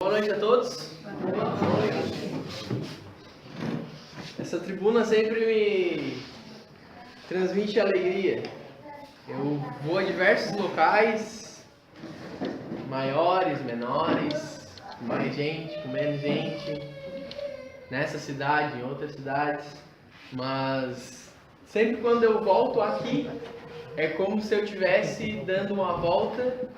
Boa noite a todos. Essa tribuna sempre me transmite alegria. Eu vou a diversos locais, maiores, menores, com mais gente, com menos gente, nessa cidade, em outras cidades, mas sempre quando eu volto aqui, é como se eu estivesse dando uma volta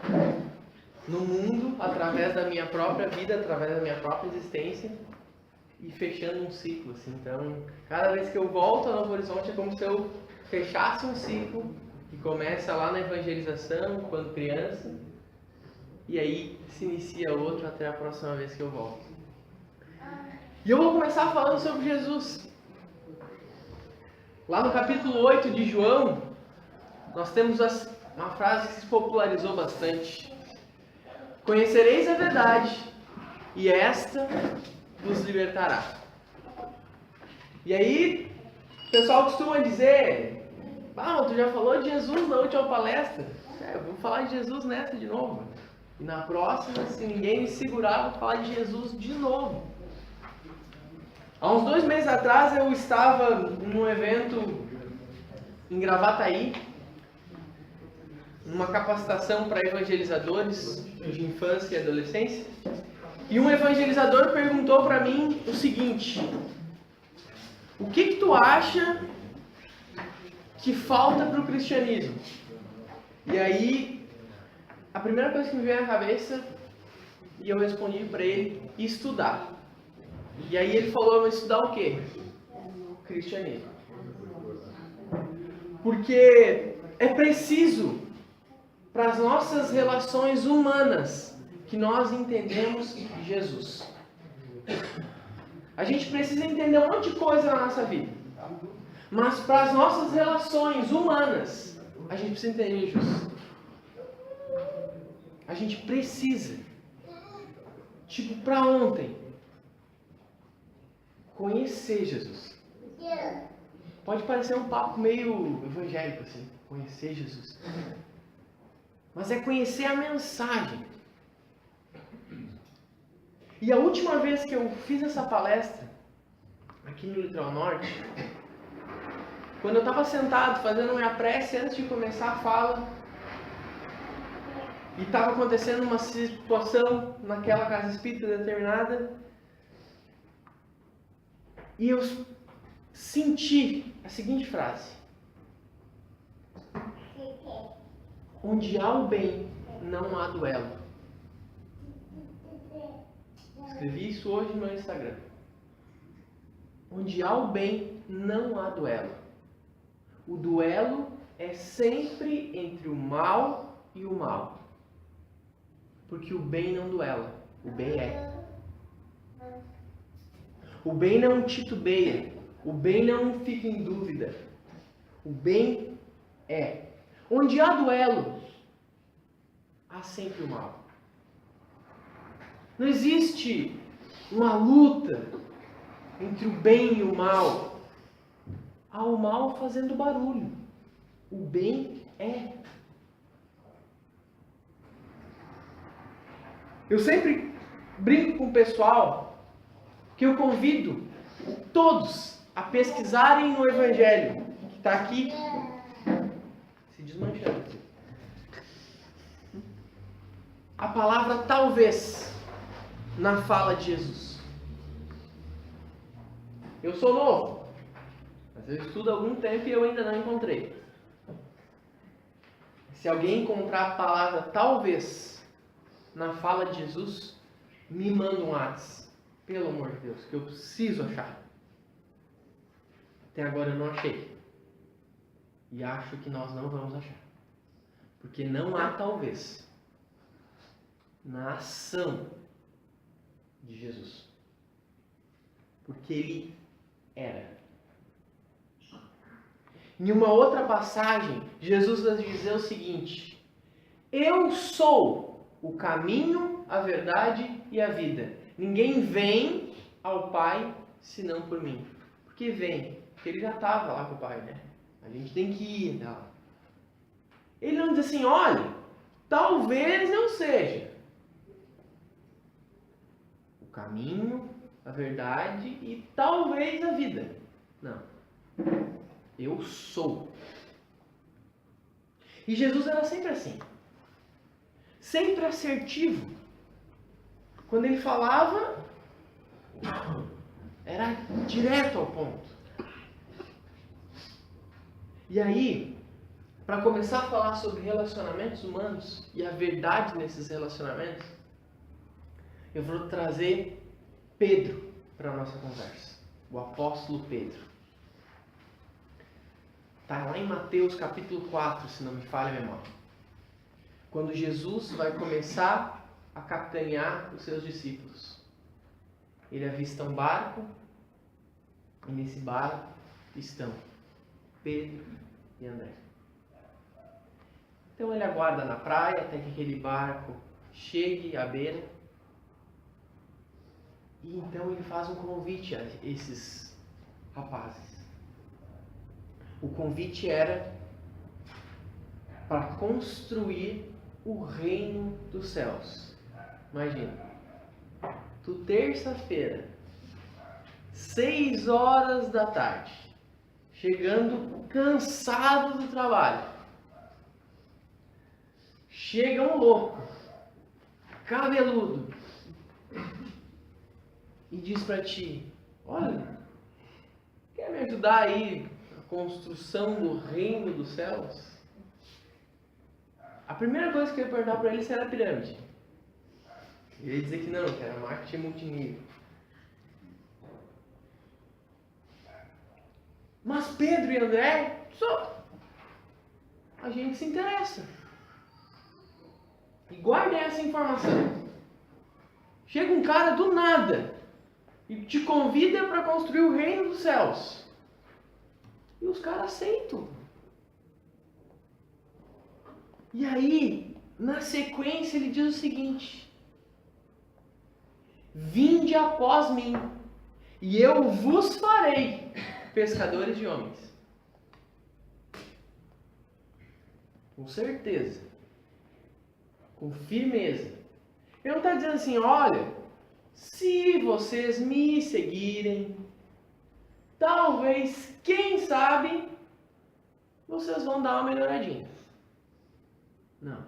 no mundo, através da minha própria vida, através da minha própria existência e fechando um ciclo, assim. Então, cada vez que eu volto a Novo Horizonte é como se eu fechasse um ciclo que começa lá na evangelização, quando criança, e aí se inicia outro até a próxima vez que eu volto. E eu vou começar falando sobre Jesus. Lá no capítulo 8 de João, nós temos uma frase que se popularizou bastante. Conhecereis a verdade, e esta vos libertará. E aí, o pessoal costuma dizer: tu já falou de Jesus na última palestra. Eu vou falar de Jesus nessa de novo. E na próxima, se ninguém me segurar, vou falar de Jesus de novo. Há uns 2 meses atrás, eu estava num evento em Gravataí, numa capacitação para evangelizadores de infância e adolescência, e um evangelizador perguntou para mim o seguinte: o que tu acha que falta para o cristianismo? E aí, a primeira coisa que me veio à cabeça, e eu respondi para ele: estudar. E aí ele falou: estudar o quê? Cristianismo. Porque é preciso, para as nossas relações humanas, que nós entendemos Jesus. A gente precisa entender um monte de coisa na nossa vida. Mas para as nossas relações humanas, a gente precisa entender Jesus. A gente precisa. Tipo, para ontem, conhecer Jesus. Pode parecer um papo meio evangélico assim, conhecer Jesus. Mas é conhecer a mensagem. E a última vez que eu fiz essa palestra, aqui no Litoral Norte, quando eu estava sentado fazendo minha prece antes de começar a fala, e estava acontecendo uma situação naquela casa espírita determinada, e eu senti a seguinte frase: onde há o bem, não há duelo. Escrevi isso hoje no meu Instagram. Onde há o bem, não há duelo. O duelo é sempre entre o mal e o mal. Porque o bem não duela. O bem é. O bem não titubeia. O bem não fica em dúvida. O bem é. Onde há duelo, há sempre o mal. Não existe uma luta entre o bem e o mal. Há o mal fazendo barulho. O bem é. Eu sempre brinco com o pessoal que eu convido todos a pesquisarem no Evangelho, que está aqui se desmanchando. A palavra talvez na fala de Jesus. Eu sou novo, mas eu estudo há algum tempo e eu ainda não encontrei. Se alguém encontrar a palavra talvez na fala de Jesus, me manda um WhatsApp, pelo amor de Deus, que eu preciso achar. Até agora eu não achei. E acho que nós não vamos achar. Porque não há talvez na ação de Jesus. Porque ele era. Em uma outra passagem, Jesus vai dizer o seguinte: eu sou o caminho, a verdade e a vida. Ninguém vem ao Pai senão por mim. Porque vem? Porque ele já estava lá com o Pai, né? A gente tem que ir lá. Ele não diz assim: olha, talvez não seja. caminho, a verdade e talvez a vida. Não. Eu sou. E Jesus era sempre assim. Sempre assertivo. Quando ele falava, era direto ao ponto. E aí, para começar a falar sobre relacionamentos humanos e a verdade nesses relacionamentos, eu vou trazer Pedro para a nossa conversa. O apóstolo Pedro. Está lá em Mateus capítulo 4, se não me falha a memória. Quando Jesus vai começar a capitanear os seus discípulos. Ele avista um barco, e nesse barco estão Pedro e André. Então ele aguarda na praia até que aquele barco chegue à beira. E então ele faz um convite a esses rapazes. O convite era para construir o reino dos céus. Imagina, tu terça-feira, 6 horas da tarde, chegando cansado do trabalho, chega um louco, cabeludo, e diz para ti: olha, quer me ajudar aí na construção do reino dos céus? A primeira coisa que eu ia perguntar para ele se era pirâmide. Ele ia dizer que não, que era marketing multinível. Mas Pedro e André, a gente se interessa. E guardem essa informação. Chega um cara do nada e te convida para construir o reino dos céus. E os caras aceitam. E aí, na sequência, ele diz o seguinte: vinde após mim, e eu vos farei pescadores de homens. Com certeza. Com firmeza. Ele não está dizendo assim: olha, se vocês me seguirem, talvez, quem sabe, vocês vão dar uma melhoradinha. Não.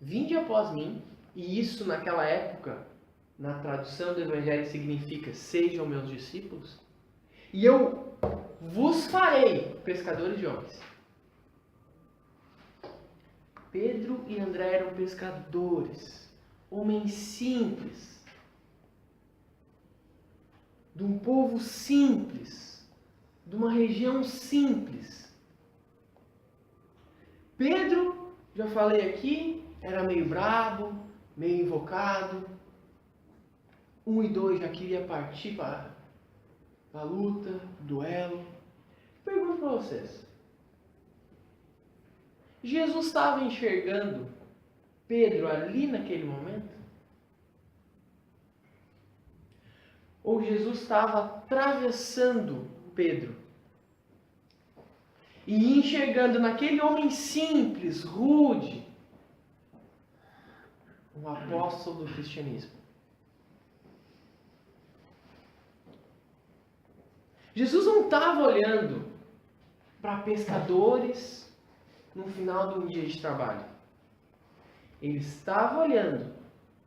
Vinde após mim, e isso naquela época, na tradução do Evangelho, significa: sejam meus discípulos, e eu vos farei pescadores de homens. Pedro e André eram pescadores, homens simples, de um povo simples, de uma região simples. Pedro, já falei aqui, era meio brabo, meio invocado. 1 e 2 já queria partir para a luta, duelo. Pergunto para vocês: Jesus estava enxergando Pedro ali naquele momento? Ou Jesus estava atravessando Pedro e enxergando naquele homem simples, rude, um apóstolo do cristianismo? Jesus não estava olhando para pescadores no final de um dia de trabalho. Ele estava olhando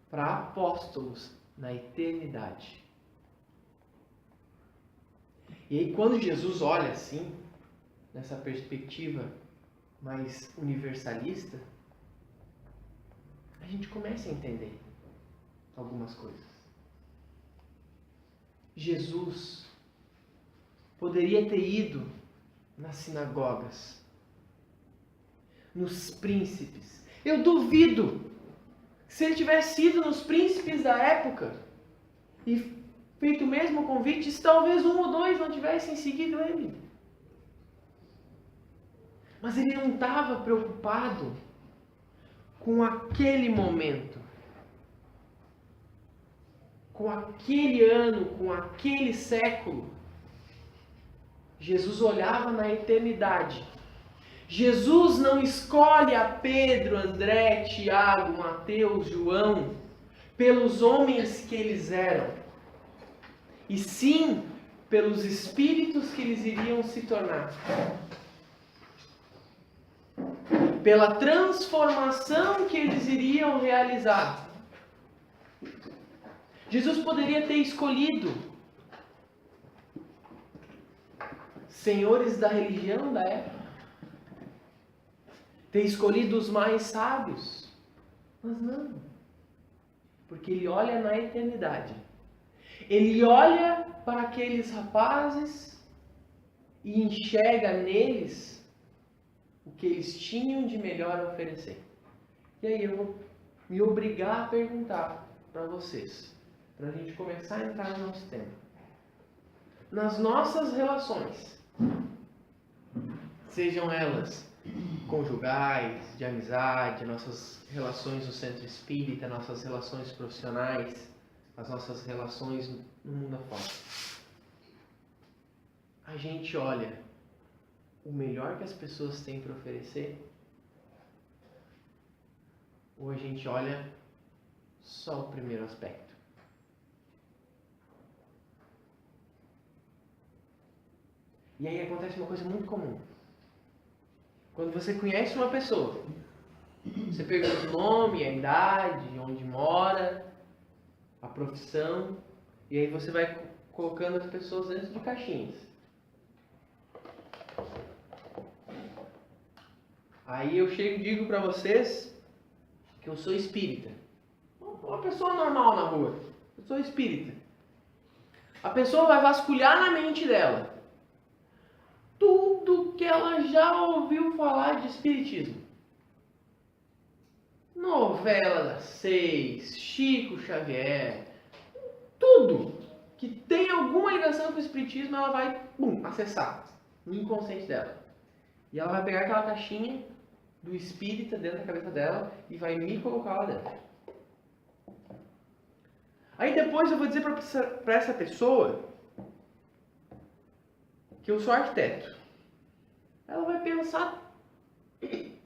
para apóstolos na eternidade. E aí, quando Jesus olha assim, nessa perspectiva mais universalista, a gente começa a entender algumas coisas. Jesus poderia ter ido nas sinagogas, nos príncipes. Eu duvido se ele tivesse ido nos príncipes da época e feito o mesmo convite, se talvez 1 ou 2 não tivessem seguido ele. Mas ele não estava preocupado com aquele momento, com aquele ano, com aquele século. Jesus olhava na eternidade. Jesus não escolhe a Pedro, André, Tiago, Mateus, João pelos homens que eles eram, e sim pelos espíritos que eles iriam se tornar. Pela transformação que eles iriam realizar. Jesus poderia ter escolhido senhores da religião da época, ter escolhido os mais sábios, mas não, porque ele olha na eternidade. Ele olha para aqueles rapazes e enxerga neles o que eles tinham de melhor a oferecer. E aí eu vou me obrigar a perguntar para vocês, para a gente começar a entrar no nosso tema. Nas nossas relações, sejam elas conjugais, de amizade, nossas relações no centro espírita, nossas relações profissionais, as nossas relações no mundo afora, a gente olha o melhor que as pessoas têm para oferecer? Ou a gente olha só o primeiro aspecto? E aí acontece uma coisa muito comum. Quando você conhece uma pessoa, você pergunta o nome, a idade, onde mora, a profissão, e aí você vai colocando as pessoas dentro de caixinhas. Aí eu chego e digo para vocês que eu sou espírita. Uma pessoa normal na rua. Eu sou espírita. A pessoa vai vasculhar na mente dela tudo que ela já ouviu falar de espiritismo. Novela das 6, Chico Xavier, tudo que tem alguma ligação com o espiritismo, ela vai acessar no inconsciente dela. E ela vai pegar aquela caixinha do espírita dentro da cabeça dela e vai me colocar lá dentro. Aí depois eu vou dizer para essa pessoa que eu sou arquiteto. Ela vai pensar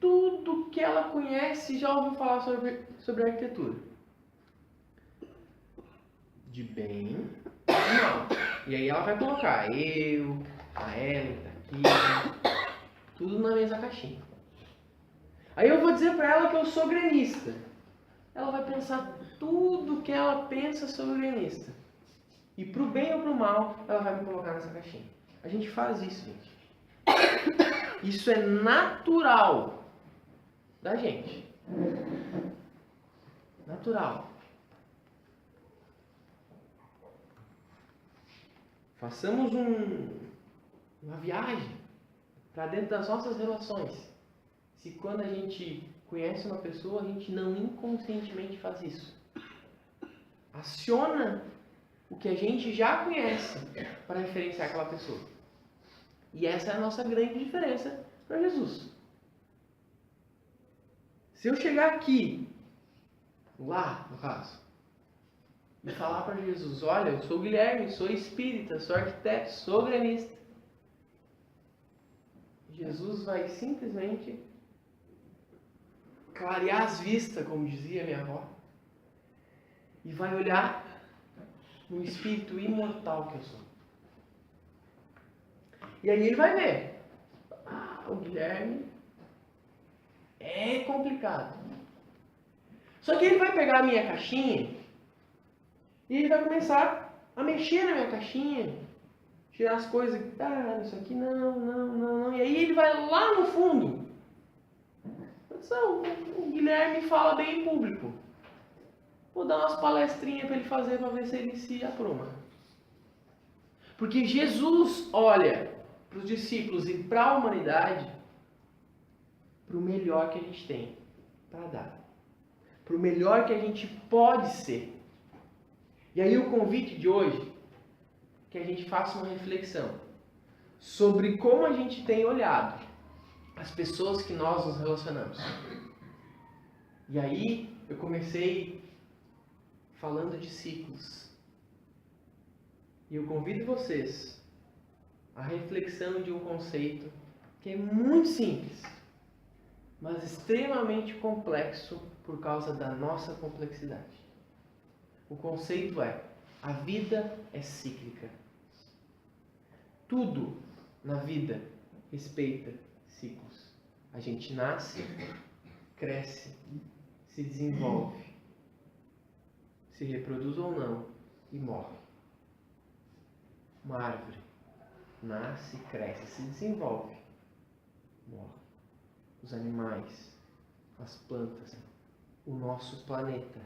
tudo que ela conhece e já ouviu falar sobre arquitetura. De bem e mal. E aí ela vai colocar eu, a Ellen tá aqui, tudo na mesma caixinha. Aí eu vou dizer para ela que eu sou gremista. Ela vai pensar tudo que ela pensa sobre gremista. E pro bem ou pro mal, ela vai me colocar nessa caixinha. A gente faz isso, gente. Isso é natural da gente. Natural. Façamos uma viagem para dentro das nossas relações. Se quando a gente conhece uma pessoa, a gente não inconscientemente faz isso. Aciona o que a gente já conhece para referenciar aquela pessoa. E essa é a nossa grande diferença para Jesus. Se eu chegar aqui, lá no caso, e falar para Jesus, olha, eu sou Guilherme, sou espírita, sou arquiteto, sou gremista. Jesus vai simplesmente clarear as vistas, como dizia minha avó, e vai olhar no espírito imortal que eu sou. E aí ele vai ver, o Guilherme é complicado. Só que ele vai pegar a minha caixinha e ele vai começar a mexer na minha caixinha, tirar as coisas, isso aqui não. E aí ele vai lá no fundo. O Guilherme fala bem em público. Vou dar umas palestrinhas para ele fazer para ver se ele se apruma. Porque Jesus olha para os discípulos e para a humanidade para o melhor que a gente tem para dar. Para o melhor que a gente pode ser. E aí o convite de hoje é que a gente faça uma reflexão sobre como a gente tem olhado as pessoas que nós nos relacionamos. E aí eu comecei falando de ciclos. E eu convido vocês à reflexão de um conceito que é muito simples, mas extremamente complexo por causa da nossa complexidade. O conceito é: a vida é cíclica. Tudo na vida respeita ciclos. A gente nasce, cresce, se desenvolve, se reproduz ou não e morre. Uma árvore nasce, cresce, se desenvolve, morre. Os animais, as plantas, o nosso planeta.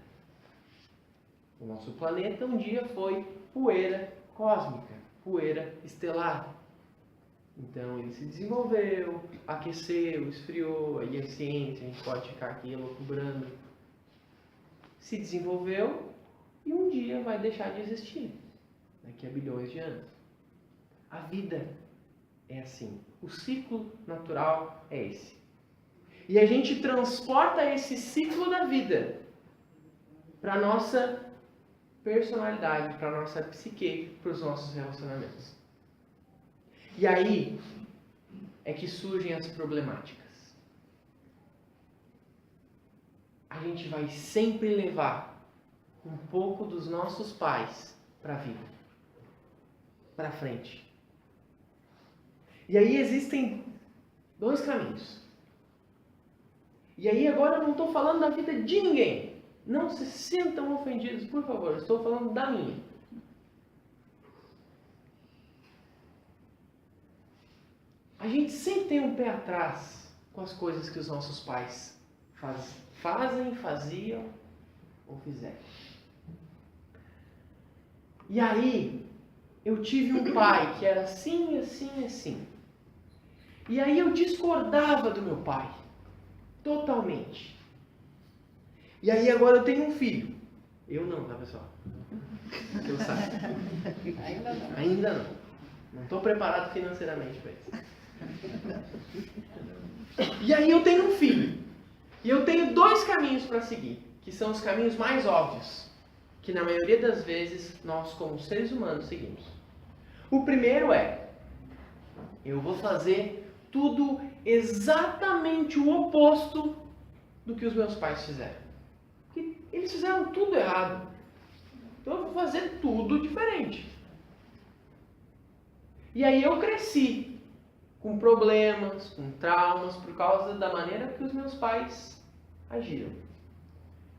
O nosso planeta um dia foi poeira cósmica, poeira estelar. Então ele se desenvolveu, aqueceu, esfriou, aí a ciência, a gente pode ficar aqui elucubrando. Se desenvolveu e um dia vai deixar de existir, daqui a bilhões de anos. A vida é assim, o ciclo natural é esse. E a gente transporta esse ciclo da vida para a nossa personalidade, para a nossa psique, para os nossos relacionamentos. E aí é que surgem as problemáticas. A gente vai sempre levar um pouco dos nossos pais para a vida, para frente. E aí existem dois caminhos. E aí agora eu não estou falando da vida de ninguém. Não se sintam ofendidos, por favor. Estou falando da minha. A gente sempre tem um pé atrás com as coisas que os nossos pais fazem, faziam ou fizeram. E aí, eu tive um pai que era assim, assim, assim. E aí eu discordava do meu pai. Totalmente. E aí agora eu tenho um filho. Eu não, tá, pessoal? Eu saiba. Ainda não. Ainda não. Não estou preparado financeiramente para isso. E aí eu tenho um filho. E eu tenho dois caminhos para seguir, que são os caminhos mais óbvios, que na maioria das vezes nós, como seres humanos, seguimos. O primeiro é: eu vou fazer tudo exatamente o oposto do que os meus pais fizeram. Porque eles fizeram tudo errado. Então eu vou fazer tudo diferente. E aí eu cresci com problemas, com traumas, por causa da maneira que os meus pais agiram.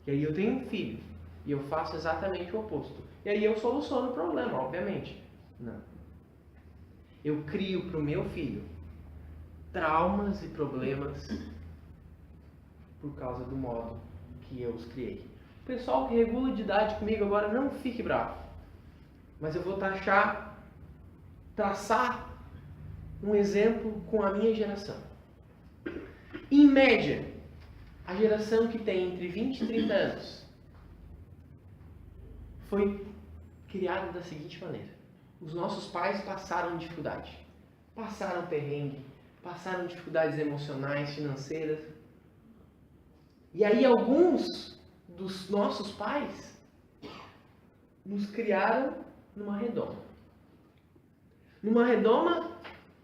E aí eu tenho um filho, e eu faço exatamente o oposto. E aí eu soluciono o problema, obviamente. Não. Eu crio para o meu filho traumas e problemas por causa do modo que eu os criei. O pessoal que regula de idade comigo agora, não fique bravo. Mas eu vou traçar um exemplo com a minha geração. Em média, a geração que tem entre 20 e 30 anos foi criada da seguinte maneira: os nossos pais passaram dificuldade, passaram perrengue, passaram dificuldades emocionais, financeiras. E aí alguns dos nossos pais nos criaram numa redoma. Numa redoma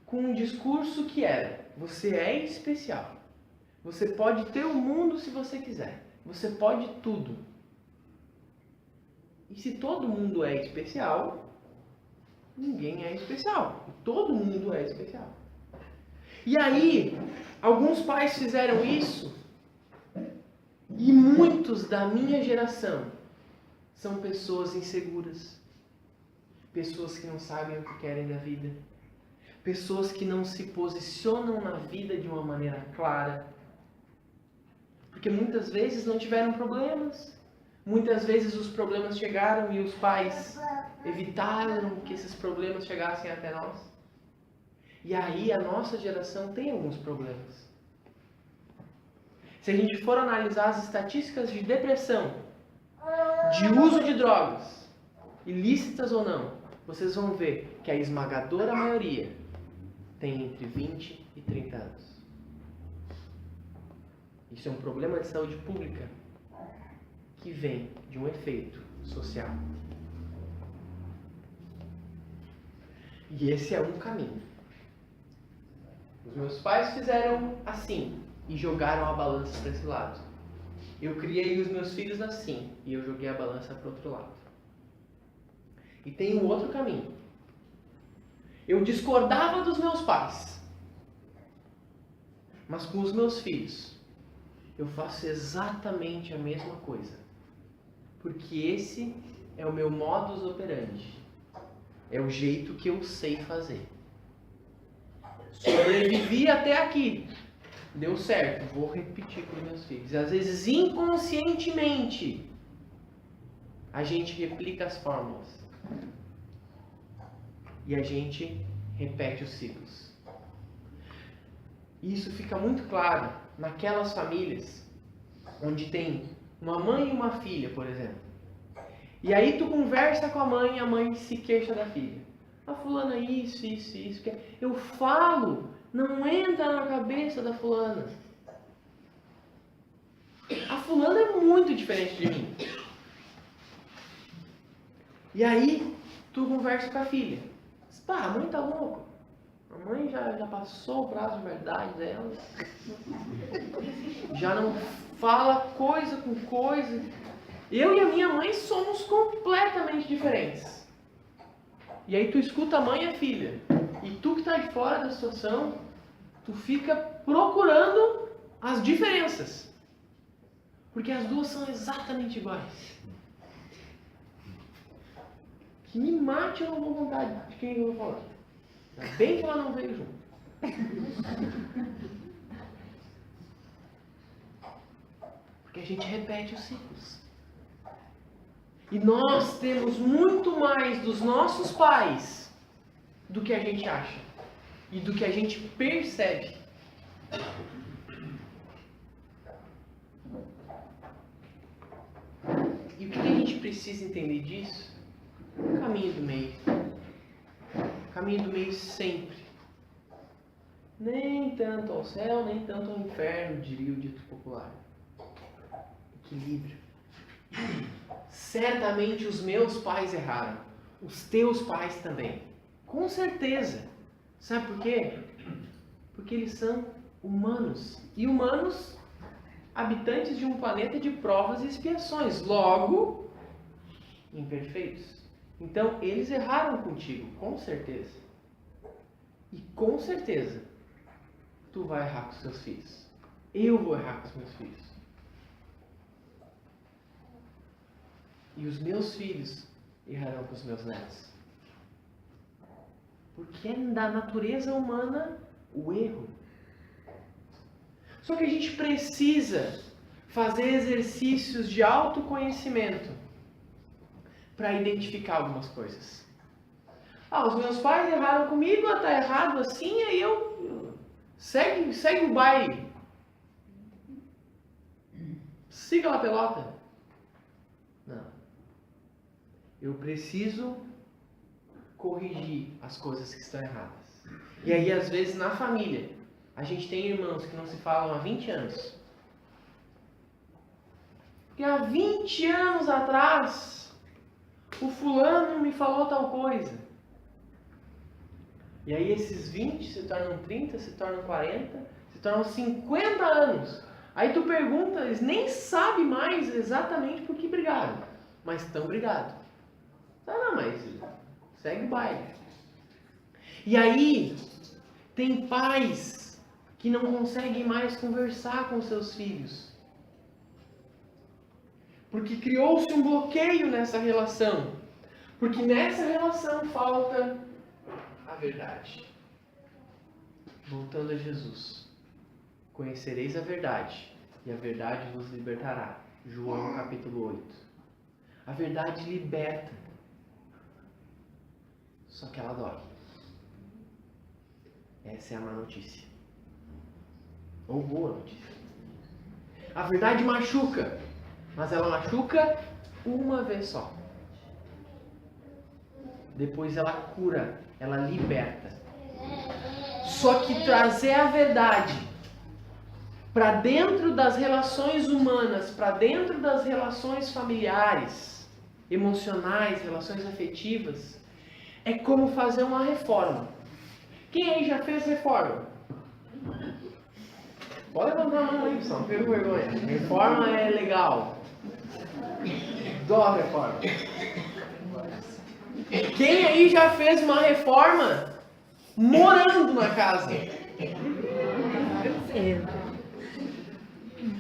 com um discurso que era: você é especial. Você pode ter o mundo se você quiser. Você pode tudo. E se todo mundo é especial, ninguém é especial. Todo mundo é especial. E aí, alguns pais fizeram isso, e muitos da minha geração são pessoas inseguras, pessoas que não sabem o que querem da vida, pessoas que não se posicionam na vida de uma maneira clara, porque muitas vezes não tiveram problemas, muitas vezes os problemas chegaram e os pais evitaram que esses problemas chegassem até nós. E aí a nossa geração tem alguns problemas. Se a gente for analisar as estatísticas de depressão, de uso de drogas, ilícitas ou não, vocês vão ver que a esmagadora maioria tem entre 20 e 30 anos. Isso é um problema de saúde pública que vem de um efeito social. E esse é um caminho. Os meus pais fizeram assim e jogaram a balança para esse lado. Eu criei os meus filhos assim e eu joguei a balança para o outro lado. E tem um outro caminho. Eu discordava dos meus pais, mas com os meus filhos eu faço exatamente a mesma coisa, porque esse é o meu modus operandi, é o jeito que eu sei fazer. Sobrevivi até aqui, deu certo, vou repetir para os meus filhos. E às vezes inconscientemente a gente replica as fórmulas e a gente repete os ciclos. E isso fica muito claro naquelas famílias onde tem uma mãe e uma filha, por exemplo. E aí tu conversa com a mãe se queixa da filha. A fulana isso. Eu falo, não entra na cabeça da fulana. A fulana é muito diferente de mim. E aí tu conversa com a filha. Pá, a mãe tá louca. A mãe já passou o prazo de verdade dela. Já não fala coisa com coisa. Eu e a minha mãe somos completamente diferentes. E aí tu escuta a mãe e a filha. E tu que está de fora da situação, tu fica procurando as diferenças. Porque as duas são exatamente iguais. Que me mate, eu não vou contar de quem eu vou falar. Ainda bem que ela não veio junto. Porque a gente repete os ciclos. E nós temos muito mais dos nossos pais do que a gente acha. E do que a gente percebe. E o que a gente precisa entender disso? O caminho do meio. O caminho do meio sempre. Nem tanto ao céu, nem tanto ao inferno, diria o dito popular. Equilíbrio. Certamente os meus pais erraram. Os teus pais também. Com certeza. Sabe por quê? Porque eles são humanos. E humanos, habitantes de um planeta de provas e expiações. Logo, imperfeitos. Então, eles erraram contigo, com certeza. E com certeza, tu vai errar com os seus filhos. Eu vou errar com os meus filhos. E os meus filhos errarão com os meus netos. Porque é da natureza humana o erro. Só que a gente precisa fazer exercícios de autoconhecimento para identificar algumas coisas. Os meus pais erraram comigo, tá errado assim, aí eu segue o baile. Siga a pelota. Não. Eu preciso corrigir as coisas que estão erradas. E aí, às vezes, na família, a gente tem irmãos que não se falam há 20 anos. Porque há 20 anos atrás, o fulano me falou tal coisa. E aí esses 20 se tornam 30, se tornam 40, se tornam 50 anos. Aí tu pergunta, eles nem sabem mais exatamente por que brigaram. Mas estão brigados. Não, mas segue o baile. E aí, tem pais que não conseguem mais conversar com seus filhos. Porque criou-se um bloqueio nessa relação. Porque nessa relação falta a verdade. Voltando a Jesus. Conhecereis a verdade, e a verdade vos libertará. João capítulo 8. A verdade liberta. Só que ela dói. Essa é a má notícia. Ou boa notícia. A verdade machuca. Mas ela machuca uma vez só. Depois ela cura. Ela liberta. Só que trazer a verdade para dentro das relações humanas, para dentro das relações familiares, emocionais, relações afetivas, é como fazer uma reforma. Quem aí já fez reforma? Pode levantar a mão aí, pessoal, não pega vergonha. Reforma é legal. Dó reforma. Quem aí já fez uma reforma morando na casa?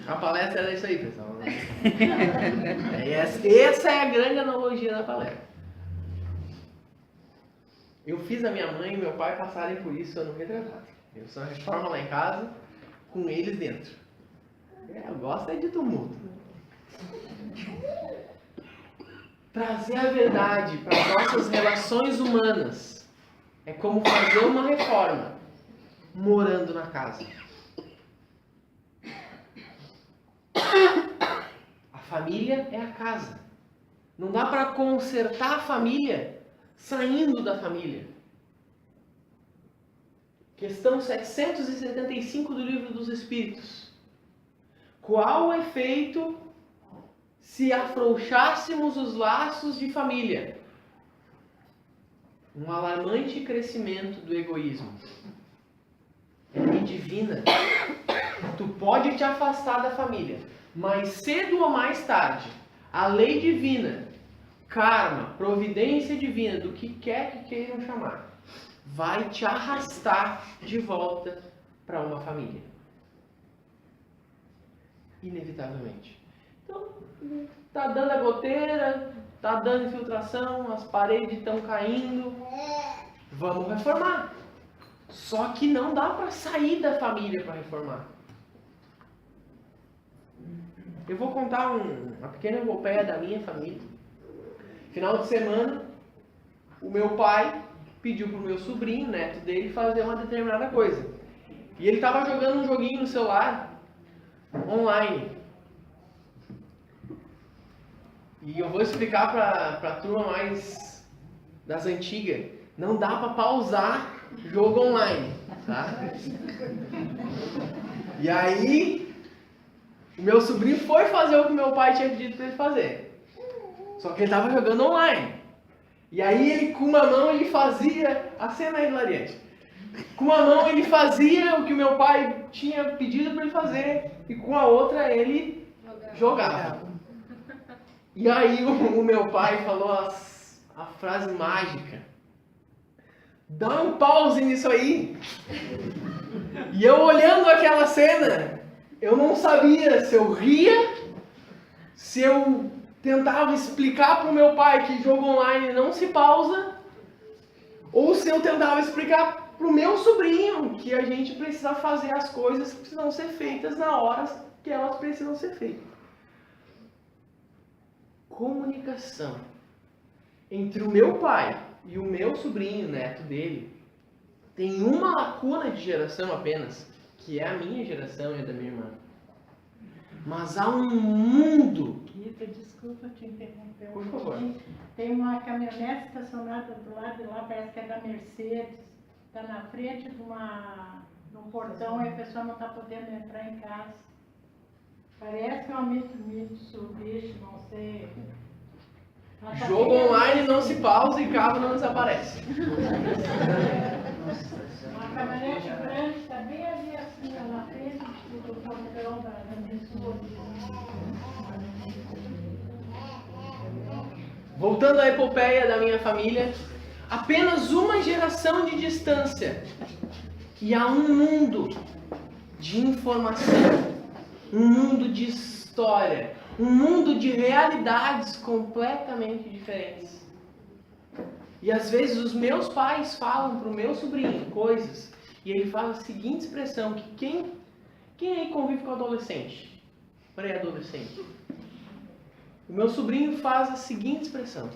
A palestra era isso aí, pessoal. Essa é a grande analogia da palestra. Eu fiz a minha mãe e meu pai passarem por isso ano retrasado. Eu fiz uma reforma lá em casa com eles dentro. Eu gosto de tumulto. Trazer a verdade para as nossas relações humanas é como fazer uma reforma morando na casa. A família é a casa. Não dá para consertar a família saindo da família. Questão 775 do Livro dos Espíritos. Qual o efeito se afrouxássemos os laços de família? Um alarmante crescimento do egoísmo. É lei divina. Tu pode te afastar da família, mas cedo ou mais tarde, a lei divina, karma, providência divina, do que quer que queiram chamar, vai te arrastar de volta para uma família. Inevitavelmente. Então, tá dando a goteira, tá dando infiltração, as paredes estão caindo. Vamos reformar. Só que não dá para sair da família para reformar. Eu vou contar uma pequena epopeia da minha família. Final de semana, o meu pai pediu pro meu sobrinho, neto dele, fazer uma determinada coisa. E ele estava jogando um joguinho no celular, online. E eu vou explicar para a turma mais das antigas. Não dá para pausar jogo online, tá? E aí, o meu sobrinho foi fazer o que meu pai tinha pedido para ele fazer. Só que ele estava jogando online. E aí, ele, com uma mão, ele fazia... A cena é hilariante. Com uma mão, ele fazia o que o meu pai tinha pedido para ele fazer. E com a outra, ele jogava. E aí, o meu pai falou a frase mágica. Dá um pause nisso aí. E eu olhando aquela cena, eu não sabia se eu ria, se eu tentava explicar para o meu pai que jogo online não se pausa, ou se eu tentava explicar para o meu sobrinho que a gente precisa fazer as coisas que precisam ser feitas na hora que elas precisam ser feitas. Comunicação entre o meu pai e o meu sobrinho, neto dele, tem uma lacuna de geração apenas, que é a minha geração e a da minha irmã. Mas há um mundo... Rita, desculpa te interromper. Por favor. Tem uma caminhonete estacionada do lado de lá, parece que é da Mercedes. Está na frente de um portão e a pessoa não está podendo entrar em casa. Parece uma Mitsubishi, não sei... Jogo online não se pausa e carro não desaparece. Uma caminhonete grande está bem ali assim, na frente do portão da Mitsubishi. Voltando à epopeia da minha família, apenas uma geração de distância e há um mundo de informação, um mundo de história, um mundo de realidades completamente diferentes. E às vezes os meus pais falam para o meu sobrinho coisas e ele fala a seguinte expressão, que quem aí convive com adolescente, pré-adolescente? O meu sobrinho faz a seguinte expressão.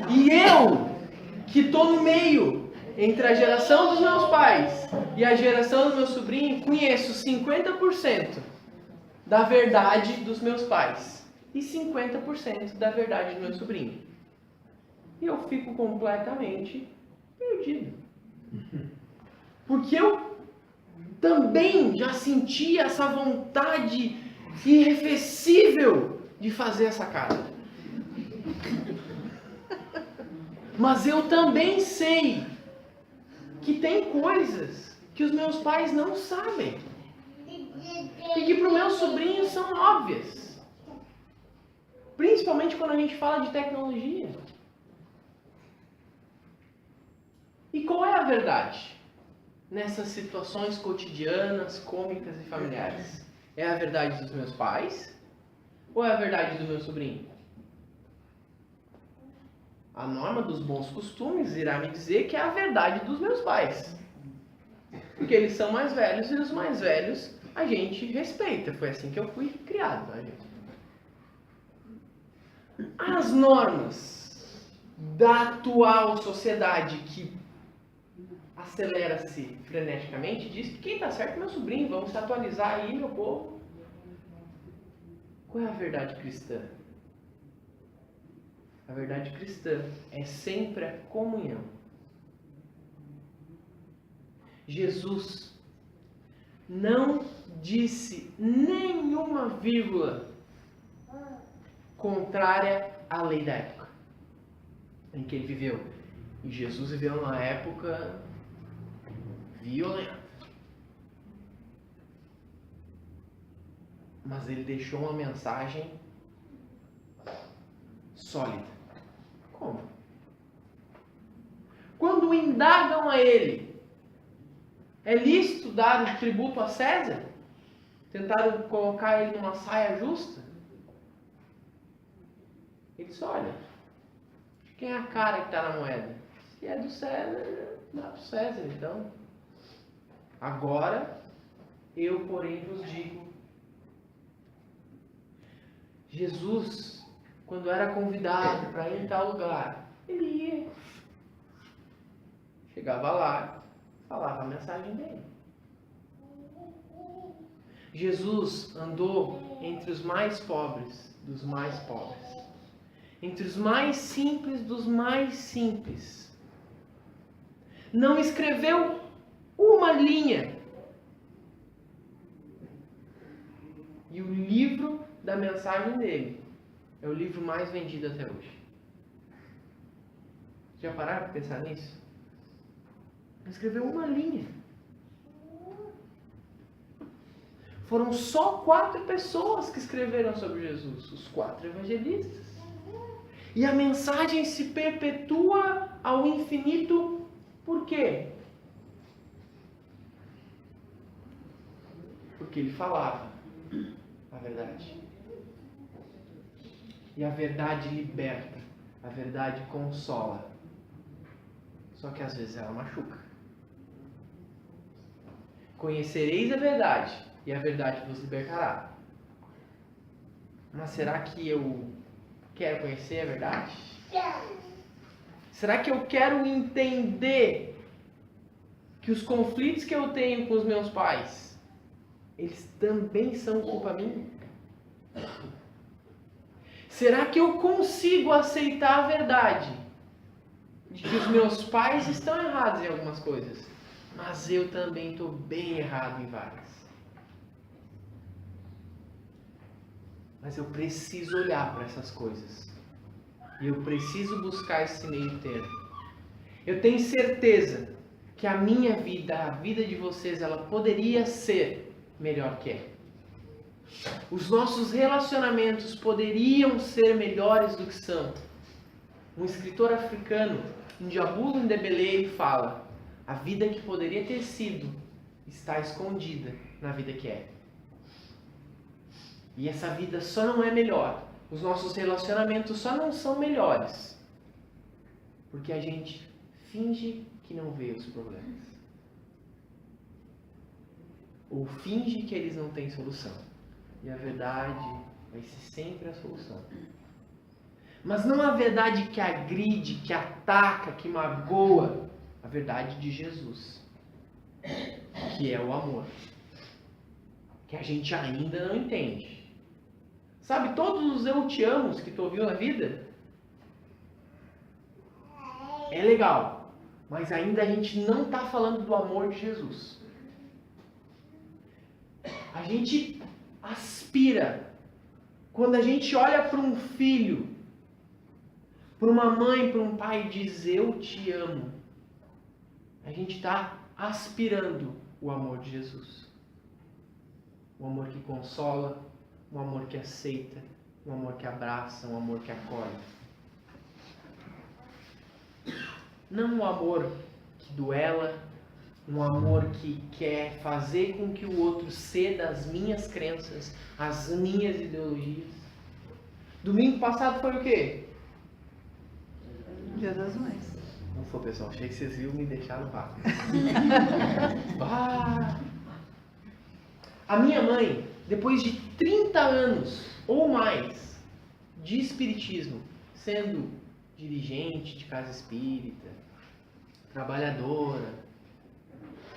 E eu, que estou no meio entre a geração dos meus pais e a geração do meu sobrinho, conheço 50% da verdade dos meus pais e 50% da verdade do meu sobrinho. E eu fico completamente perdido. Porque eu também já senti essa vontade irrefecível de fazer essa casa. Mas eu também sei que tem coisas que os meus pais não sabem. E que para os meus sobrinhos são óbvias. Principalmente quando a gente fala de tecnologia. E qual é a verdade nessas situações cotidianas, cômicas e familiares? É a verdade dos meus pais ou é a verdade do meu sobrinho? A norma dos bons costumes irá me dizer que é a verdade dos meus pais. Porque eles são mais velhos e os mais velhos a gente respeita. Foi assim que eu fui criado, tá, gente? As normas da atual sociedade que acelera-se freneticamente diz que quem está certo é meu sobrinho. Vamos se atualizar aí, meu povo. Qual é a verdade cristã? A verdade cristã é sempre a comunhão. Jesus não disse nenhuma vírgula contrária à lei da época em que ele viveu. E Jesus viveu numa época violenta. Mas ele deixou uma mensagem sólida. Como? Quando indagam a ele, é lícito dar o tributo a César? Tentaram colocar ele numa saia justa? Ele disse, olha, quem é a cara que está na moeda? Se é do César, dá para o César, então. Agora, eu, porém, vos digo. Jesus, quando era convidado para ir em tal lugar, ele ia. Chegava lá, falava a mensagem dele. Jesus andou entre os mais pobres dos mais pobres. Entre os mais simples dos mais simples. Não escreveu uma linha. E o livro da mensagem dele é o livro mais vendido até hoje. Já pararam para pensar nisso? Não escreveu uma linha. Foram só 4 pessoas que escreveram sobre Jesus, os 4 evangelistas. E a mensagem se perpetua ao infinito. Por quê? Porque ele falava a verdade. E a verdade liberta. A verdade consola. Só que às vezes ela machuca. Conhecereis a verdade, e a verdade vos libertará. Mas será que eu quero conhecer a verdade? Será que eu quero entender que os conflitos que eu tenho com os meus pais, eles também são culpa minha? Será que eu consigo aceitar a verdade de que os meus pais estão errados em algumas coisas, mas eu também estou bem errado em várias? Mas eu preciso olhar para essas coisas. E eu preciso buscar esse meio termo. Eu tenho certeza que a minha vida, a vida de vocês, ela poderia ser melhor que é. Os nossos relacionamentos poderiam ser melhores do que são. Um escritor africano, Njabulu Ndebele, fala: a vida que poderia ter sido está escondida na vida que é. E essa vida só não é melhor. Os nossos relacionamentos só não são melhores porque a gente finge que não vê os problemas. Ou finge que eles não têm solução. E a verdade vai ser sempre a solução. Mas não a verdade que agride, que ataca, que magoa. A verdade de Jesus. Que é o amor. Que a gente ainda não entende. Sabe, todos os eu te amos que tu ouviu na vida, é legal, mas ainda a gente não está falando do amor de Jesus. A gente aspira, quando a gente olha para um filho, Por uma mãe, por um pai diz eu te amo, a gente está aspirando o amor de Jesus. Um amor que consola, um amor que aceita, um amor que abraça, um amor que acolhe. Não um amor que duela, um amor que quer fazer com que o outro ceda às minhas crenças, às minhas ideologias. Domingo passado foi o quê? Dia das Mães. Ufa, pessoal, achei que vocês viram me deixar no vácuo. A minha mãe, depois de 30 anos ou mais de espiritismo, sendo dirigente de casa espírita, trabalhadora,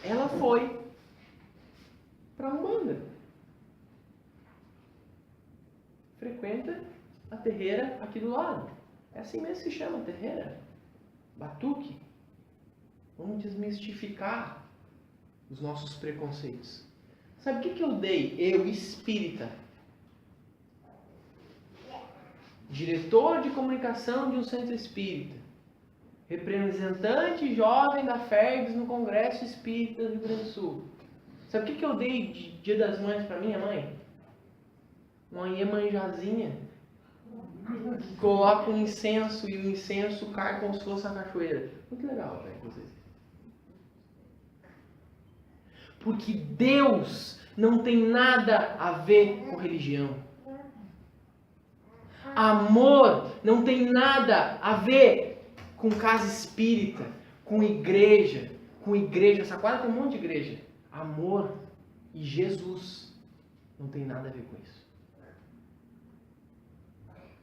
ela foi para a Umbanda. Frequenta a terreira aqui do lado. É assim mesmo que se chama, terreira. Batuque. Vamos desmistificar os nossos preconceitos. Sabe o que eu dei? Eu, espírita. Diretor de comunicação de um centro espírita. Representante jovem da FERGS no Congresso Espírita do Rio Grande do Sul. Sabe o que eu dei de Dia das Mães para minha mãe? Uma iemanjazinha que coloca um incenso e o incenso cai como se fosse uma cachoeira. Muito legal, velho, vocês. Porque Deus não tem nada a ver com religião. Amor não tem nada a ver com casa espírita, com igreja, Saquara tem um monte de igreja. Amor e Jesus não tem nada a ver com isso.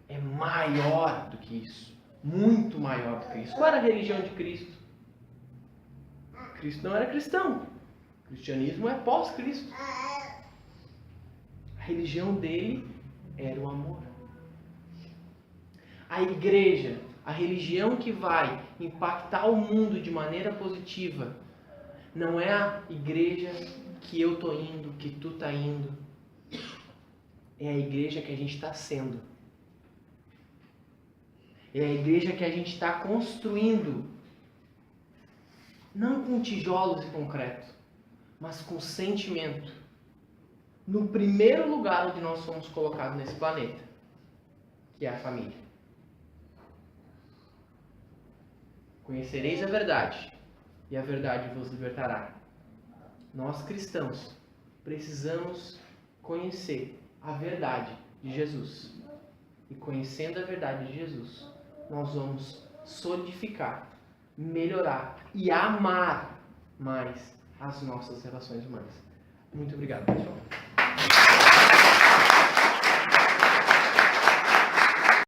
É maior do que isso. Muito maior do que isso. Qual era a religião de Cristo? Cristo não era cristão. O cristianismo é pós-Cristo. A religião dele era o amor. A igreja, a religião que vai impactar o mundo de maneira positiva, não é a igreja que eu tô indo, que tu tá indo. É a igreja que a gente está sendo. É a igreja que a gente está construindo. Não com tijolos e concreto, mas com sentimento. No primeiro lugar onde nós somos colocados nesse planeta, que é a família. Conhecereis a verdade, e a verdade vos libertará. Nós cristãos precisamos conhecer a verdade de Jesus. E conhecendo a verdade de Jesus, nós vamos solidificar, melhorar e amar mais as nossas relações humanas. Muito obrigado, pessoal.